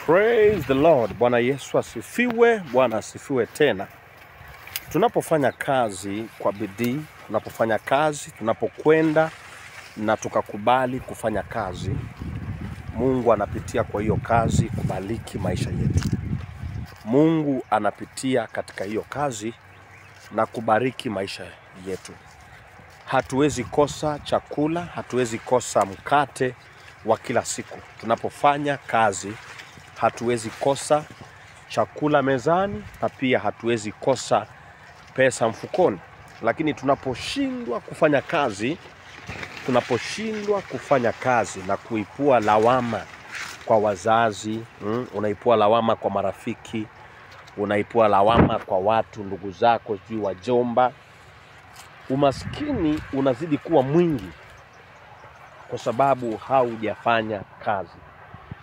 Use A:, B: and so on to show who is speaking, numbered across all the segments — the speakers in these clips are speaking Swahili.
A: Praise the Lord. Bwana Yesu asifiwe. Bwana asifiwe tena. Tunapofanya kazi kwa bidii, tunapofanya kazi, tunapokwenda na tukakubali kufanya kazi, Mungu anapitia kwa hiyo kazi kubariki maisha yetu. Mungu anapitia katika hiyo kazi na kubariki maisha yetu. Hatuwezi kosa chakula, hatuwezi kosa mkate wa kila siku. Tunapofanya kazi, hatuwezi kosa chakula mezani, na pia hatuwezi kosa pesa mfukoni. Lakini tunaposhindwa kufanya kazi na kuipua lawama kwa wazazi, unaipua lawama kwa marafiki, unaipua lawama kwa watu, ndugu zako, sijui wajomba, umaskini unazidi kuwa mwingi kwa sababu haujafanya kazi.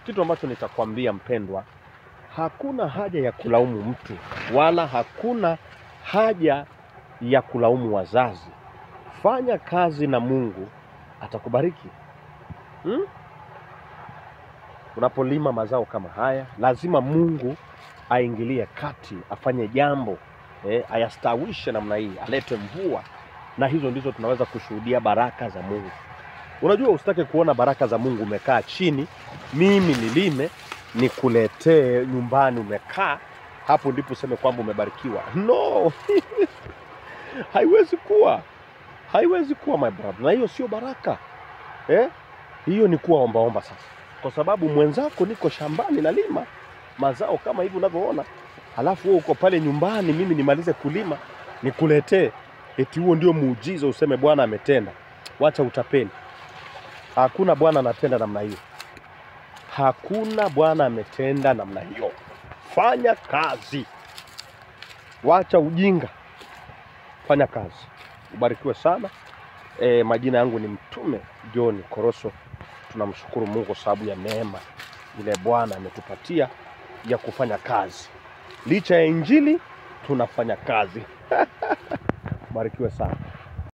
A: Kitu ambacho nitakwambia mpendwa, hakuna haja ya kulaumu mtu, wala hakuna haja ya kulaumu wazazi. Fanya kazi na Mungu atakubariki. Unapolima mazao kama haya, lazima Mungu aingilie kati, afanye jambo, ayastawishe namna hii, alete mvua, na hizo ndizo tunaweza kushuhudia baraka za Mungu. Unajua, usitake kuona baraka za Mungu umekaa chini, mimi nilime nikuletee nyumbani umekaa, hapo ndipo useme kwamba umebarikiwa. No. Haiwezi kuwa my brother. Na hiyo sio baraka. Hiyo ni kuwa omba sasa. Kwa sababu mwenzako niko shambani nalima mazao kama hivi unavyoona, halafu wewe uko pale nyumbani, mimi nimalize kulima nikuletee, eti huo ndio muujiza useme Bwana ametenda. Wacha utapeli. Hakuna Bwana anatenda namna hiyo. Hakuna Bwana ametenda namna hiyo. Fanya kazi. Wacha ujinga. Fanya kazi. Ubarikiwe sana. Majina yangu ni Mtume John Koroso. Tunamshukuru Mungu sababu ya neema ile Bwana ametupatia ya kufanya kazi. Licha ya injili tunafanya kazi. Barikiwe sana.